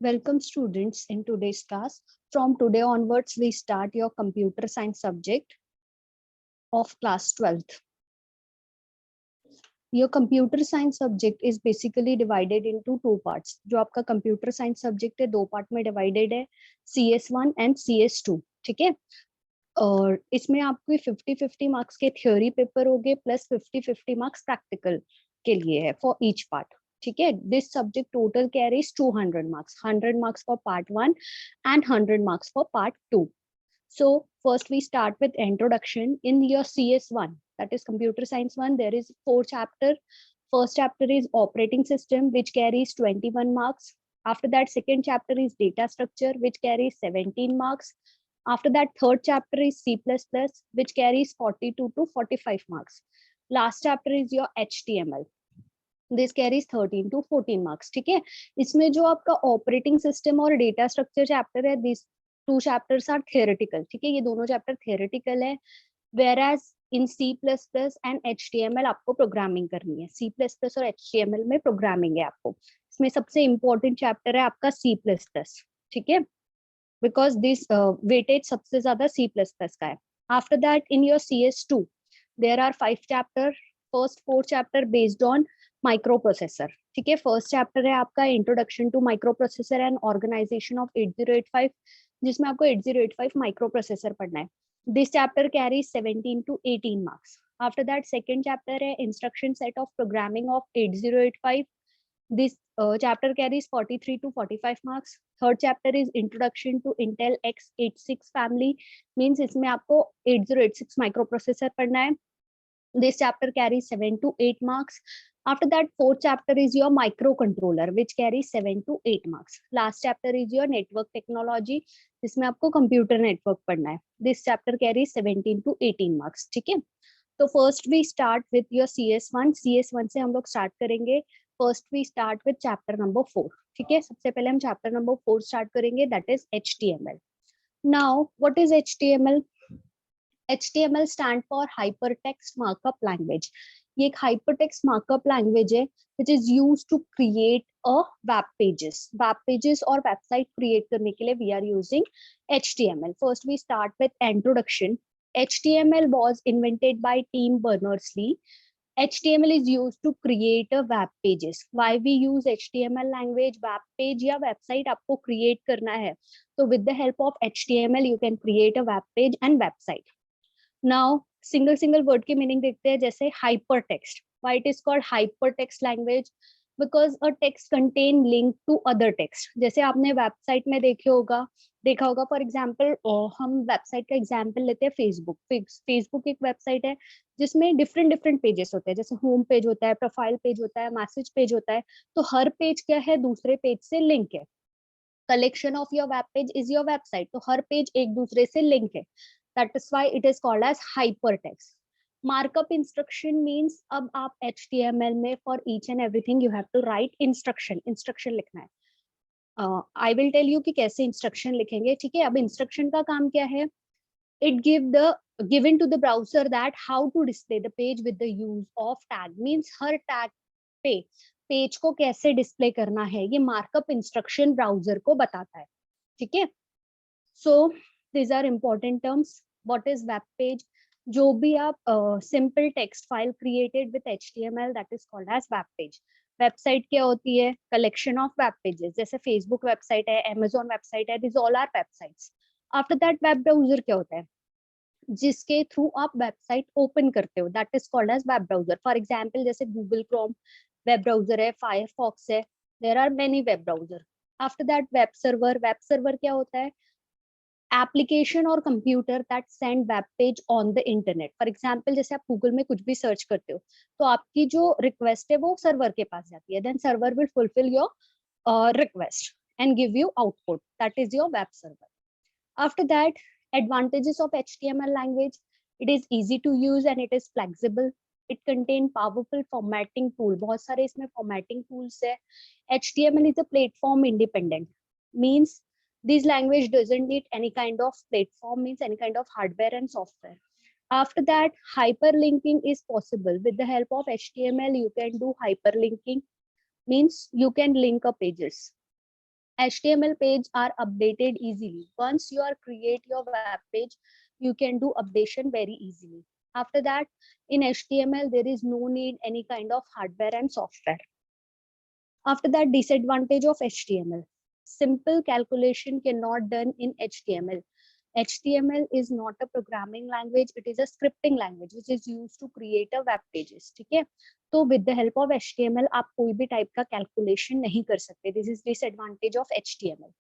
Welcome students in today's class. From today onwards, we start your computer science subject of class 12th. Your computer science subject is basically divided into two parts. जो आपका computer science subject है दो part में divided है, CS1 and CS2. ठीक है? और इसमें आपको 50-50 मार्क्स के थ्योरी पेपर होंगे प्लस 50-50 मार्क्स प्रैक्टिकल के लिए है फॉर ईच पार्ट. ठीक है, this subject total carries 200 marks, 100 marks for part 1 and 100 marks for part 2. So first we start with introduction. In your CS1, that is computer science 1, there is 4 chapter. First chapter is operating system, which carries 21 marks. After that, second chapter is data structure, which carries 17 marks. After that, third chapter is C++, which carries 42 to 45 marks. Last chapter is your HTML. This carries 13 to 14 marks. ठीक है, इसमें जो आपका operating system और data structure chapter है, this two chapters are theoretical. ठीक है, ये दोनों चैप्टर थियोरेटिकल है. whereas in C++ and HTML आपको प्रोग्रामिंग करनी है. C++ और HTML में प्रोग्रामिंग है आपको. इसमें सबसे इम्पोर्टेंट चैप्टर है आपका C++. ठीक है, बिकॉज दिस वेटेज सबसे ज्यादा C++ का है. After that in your CS2 there are 5 chapter. First 4 chapter based on microprocessor. ठीक है, फर्स्ट चैप्टर है आपका introduction to microprocessor and organization of 8085, जिसमें आपको 8085 माइक्रो प्रोसेसर पढ़ना है. This chapter carries 17 to 18 marks. After that second chapter है instruction set of programming of 8085. This chapter carries 43 to 45 marks. Third chapter is introduction to Intel x86 family, means इसमें आपको 8086 microprocessor पढ़ना है. This chapter carries 7 to 8 marks. After that, fourth chapter is your microcontroller, which carries 7 to 8 marks. Last chapter is your network technology, जिसमें आपको computer network पढ़ना है. This chapter carries 17 to 18 marks. ठीक है, तो first we start with your CS1. CS1 से हम लोग start करेंगे. First we start with chapter number 4. ठीक है, सबसे पहले हम chapter number 4 start करेंगे, that is HTML. Now, what is HTML? HTML stand for Hypertext Markup Language. ये एक hypertext markup language है which is used to create a web pages. Web pages और website create करने के लिए we are using HTML. First we start with introduction. HTML was invented by Tim Berners-Lee. HTML is used to create a web pages. Why we use HTML language? Web page या website आपको create करना है, so with the help of HTML you can create a web page and website. Now single word की meaning देखते हैं, जैसे hypertext. Why it is called hypertext language? Because a text contain link to other text. जैसे आपने website में देखा होगा for example हम वेबसाइट का एग्जाम्पल लेते हैं फेसबुक. फेसबुक एक वेबसाइट है जिसमें डिफरेंट पेजेस होते हैं, जैसे होम पेज होता है, प्रोफाइल पेज होता है, मैसेज पेज होता है. तो हर पेज क्या है, दूसरे पेज से लिंक है. Collection of your web page is your website, तो हर पेज एक दूसरे से लिंक है. That is why it is called as hypertext. Markup instruction means अब आप HTML में for each and everything you have to write instruction लिखना है. आई विल टेल यू कि कैसे इंस्ट्रक्शन लिखेंगे. ठीक है, अब इंस्ट्रक्शन का काम क्या है? It given to the browser that how to display the page with the use of tag, means her tag पे पेज को कैसे डिस्प्ले करना है, ये मार्कअप इंस्ट्रक्शन ब्राउजर को बताता है. ठीक है, सो these are important terms. What is web page? जो भी आप simple text file created with HTML, that is called as web page. Website क्या होती है? Collection of web pages. जैसे फेसबुक वेबसाइट है, Amazon वेबसाइट है, this all are websites. After that web browser क्या होता है? जिसके थ्रू आप वेबसाइट ओपन करते हो, that is called as web browser. For example जैसे गूगल क्रोम वेब ब्राउजर है, फायरफॉक्स है, there are many web browser. After that web server क्या होता है? एप्लीकेशन और computer that send web page on the internet. For example जैसे आप Google में कुछ भी सर्च करते हो तो आपकी जो रिक्वेस्ट है वो सर्वर के पास जाती है, then server will fulfil your request and give you output, that is your web server. After that, advantages of HTML language: it is easy to use and it is flexible. It contain powerful formatting tool. बहुत सारे इसमें formatting tools है. HTML is a platform independent, means this language doesn't need any kind of platform, means any kind of hardware and software. After that, hyperlinking is possible. With the help of HTML you can do hyperlinking, means you can link up pages. HTML page are updated easily. Once you are create your web page, you can do updation very easily. After that, in HTML, there is no need any kind of hardware and software. After that, disadvantage of HTML. Simple calculation cannot done in HTML. HTML is not a programming language, it is a scripting language which is used to create a web pages. ठीक है, तो with the help of HTML आप कोई भी type का calculation नहीं कर सकते. This is disadvantage of HTML.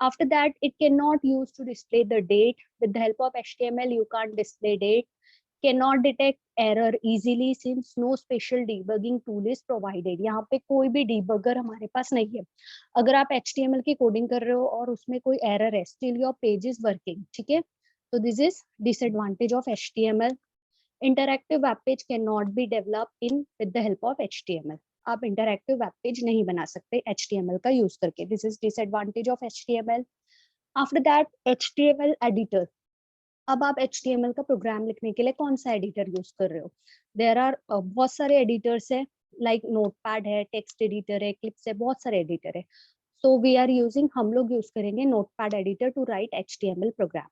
After that, it cannot use to display the date. With the help of HTML, you can't display date. Cannot detect error easily since no special debugging tool is provided. यहाँ पे कोई भी debugger हमारे पास नहीं है. अगर आप HTML की कोडिंग कर रहे हो और उसमें कोई एरर है, still your page is working. ठीक है, तो this is disadvantage of HTML. Interactive web page cannot be developed in with the help of HTML. आप इंटरैक्टिव वेब पेज नहीं बना सकते HTML का यूज करके. This is disadvantage of HTML. After that, HTML editor. अब आप HTML का programme लिखने के लिए कौन सा एडिटर यूज कर रहे हो? देयर आर बहुत सारे एडिटर्स है, लाइक नोटपैड है, टेक्स्ट एडिटर है, क्लिप्स है, बहुत सारे एडिटर है. सो वी आर यूजिंग, हम लोग यूज करेंगे notepad editor to write HTML program.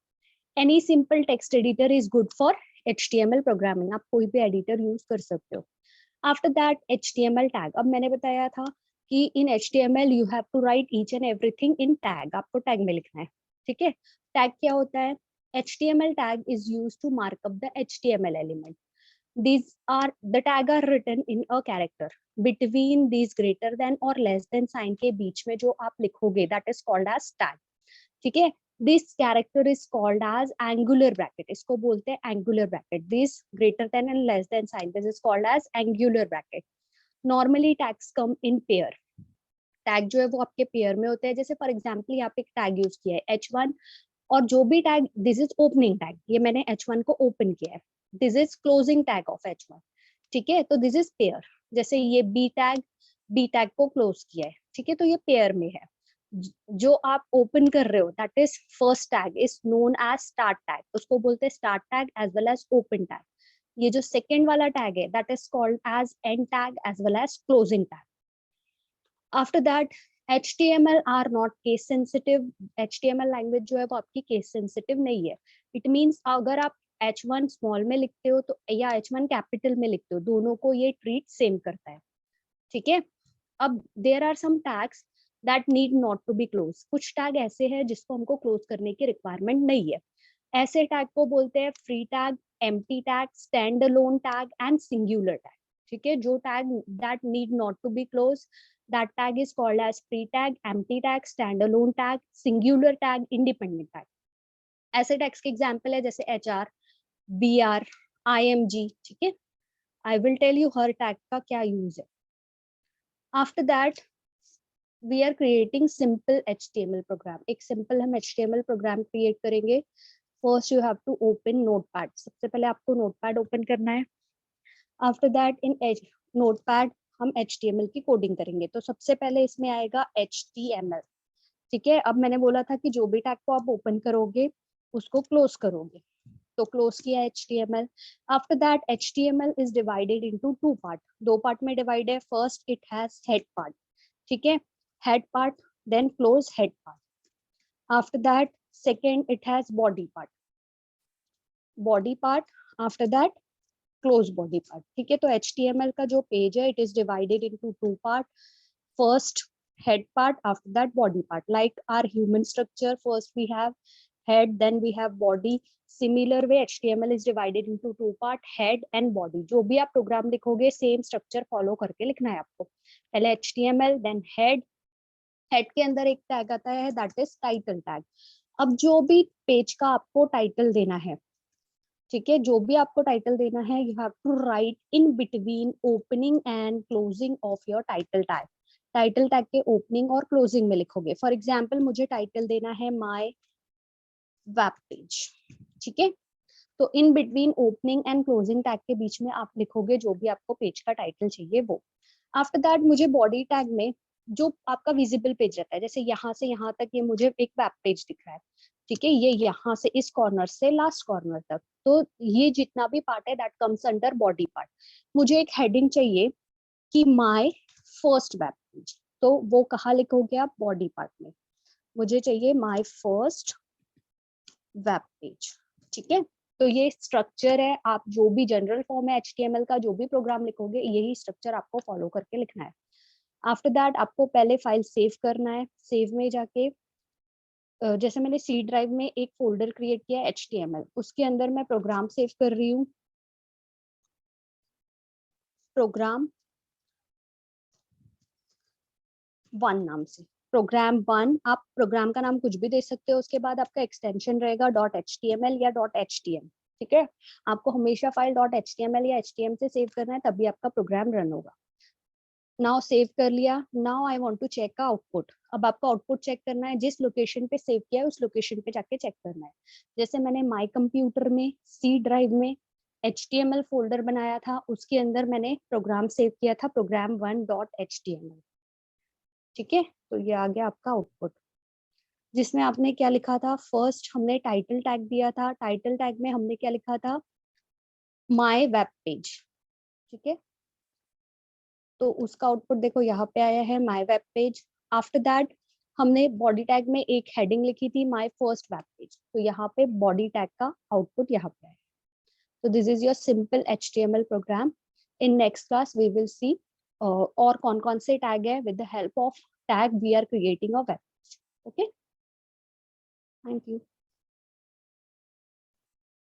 Any simple text editor is good for HTML programming. आप कोई भी एडिटर यूज कर सकते हो. After that, HTML tag. अब मैंने बताया था कि in HTML you have to write each and everything in tag. आपको टैग में लिखना है. ठीक है, टैग क्या होता है? HTML tag is used to mark up the HTML element. The tag are written in a character. Between these greater than or less than sign के बीच में जो आप लिखोगे, that is called as tag. ठीक है, this character is called as angular bracket. इसको बोलते हैं angular bracket. This greater than and less than sign, this is called as angular bracket. Normally tags come in pair. Tag जो है वो आपके pair में होते हैं. जैसे फॉर एग्जाम्पल यहाँ पे एक टैग यूज किया है H1, और जो भी tag, this is opening tag, ये मैंने H1 को ओपन किया है. This is closing tag of H1. ठीक है, तो दिस इज पेयर. जैसे ये बी टैग को क्लोज किया है. ठीक है, तो ये पेयर में है. जो आप ओपन कर रहे हो, that is first tag, is known as start tag. उसको बोलते हैं start tag as well as open tag. ये जो सेकेंड वाला टैग है, that is called as end tag as well as closing tag. After that, HTML are not case sensitive. HTML language जो है वो आपकी केस सेंसिटिव नहीं है. इट मीन्स अगर आप H1 स्मॉल में लिखते हो तो या H1 कैपिटल में लिखते हो, दोनों को ये ट्रीट सेम करता है. ठीक है, अब there are some tags that need not to be close. कुछ टैग ऐसे हैं जिसको हमको क्लोज करने की रिक्वायरमेंट नहीं है. ऐसे टैग को बोलते हैं free tag, empty tag, stand alone tag and singular tag. ठीक है, जो tag that need not to be close, that tag is called as free tag, empty tag, standalone tag, singular tag, independent tag. ऐसे tags के example है जैसे HR, BR, IMG. ठीक है, I will tell you हर tag का क्या use है. After that, we are creating simple HTML program. एक सिंपल हम HTML प्रोग्राम क्रिएट करेंगे. First you have to open notepad. सबसे पहले आपको नोटपैड ओपन करना है. आफ्टर दैट, इन नोटपैड हम HTML की कोडिंग करेंगे. तो सबसे पहले इसमें आएगा HTML. ठीक है, अब मैंने बोला था कि जो भी टैग को आप ओपन करोगे उसको क्लोज करोगे, तो क्लोज किया HTML. After that, HTML is divided into two part. दो पार्ट में डिवाइड है. First it has head part. ठीक है, head part, then close head part. After that, second it has body part. After that close body part. ठीक है, तो HTML का जो पेज है, it is divided into two part. फर्स्ट head part, after that body part. Like our human structure, first we have head, then we have body. Similar way, HTML is divided into two part, head and body. जो भी आप programme लिखोगे same structure follow करके लिखना है आपको. पहले HTML, then head. Head के अंदर एक टैग आता है, दैट इज टाइटल टैग. अब जो भी पेज का आपको टाइटल देना है, ठीक है, जो भी आपको टाइटल देना है, you have to write in between opening and closing of your title tag. Title tag के ओपनिंग और क्लोजिंग में लिखोगे. फॉर एग्जाम्पल, मुझे टाइटल देना है माय वेब पेज. ठीक है, तो इन between opening and closing tag के बीच में आप लिखोगे जो भी आपको पेज का टाइटल चाहिए वो. आफ्टर दैट, मुझे बॉडी टैग में जो आपका विजिबल पेज रहता है, जैसे यहाँ से यहाँ तक ये मुझे एक वेब पेज दिख रहा है. ठीक है, ये यहाँ से इस कॉर्नर से लास्ट कॉर्नर तक, तो ये जितना भी पार्ट है that comes under body part. मुझे एक हेडिंग चाहिए कि माय फर्स्ट वेब पेज, तो वो कहाँ लिखोगे आप? बॉडी पार्ट में. मुझे चाहिए माय फर्स्ट वेब पेज, ठीक है। तो ये स्ट्रक्चर है, आप जो भी जनरल फॉर्म है HTML का, जो भी प्रोग्राम लिखोगे यही स्ट्रक्चर आपको फॉलो करके लिखना है। आफ्टर दैट आपको पहले फाइल सेव करना है। सेव में जाके जैसे मैंने सी ड्राइव में एक फोल्डर क्रिएट किया है HTML, उसके अंदर मैं प्रोग्राम सेव कर रही हूँ, प्रोग्राम 1 नाम से। प्रोग्राम 1, आप प्रोग्राम का नाम कुछ भी दे सकते हो, उसके बाद आपका एक्सटेंशन रहेगा .html या .htm, ठीक है। आपको हमेशा फाइल .html या htm से सेव करना है, तभी आपका प्रोग्राम रन होगा। नाउ सेव कर लिया। Now I want to check का आउटपुट। अब आपका आउटपुट चेक करना है, जिस लोकेशन पे सेव किया है उस लोकेशन पे जाके चेक करना है। जैसे मैंने माय कंप्यूटर में सी ड्राइव में HTML फोल्डर बनाया था, उसके अंदर मैंने प्रोग्राम सेव किया था, प्रोग्राम 1.html, ठीक है। तो ये आ गया आपका आउटपुट, जिसमें आपने क्या लिखा था, फर्स्ट हमने टाइटल टैग दिया था, टाइटल टैग में हमने क्या लिखा था, माय वेब पेज, ठीक है। तो उसका आउटपुट देखो यहाँ पे आया है, my web page. After that हमने बॉडी टैग में एक हेडिंग लिखी थी, माय फर्स्ट वेब पेज, तो यहाँ पे बॉडी टैग का आउटपुट यहाँ पे आया। तो this is your simple HTML program. In next class we will see और कौन कौन से टैग है, with the help of tag we are creating a web page. Okay, thank you.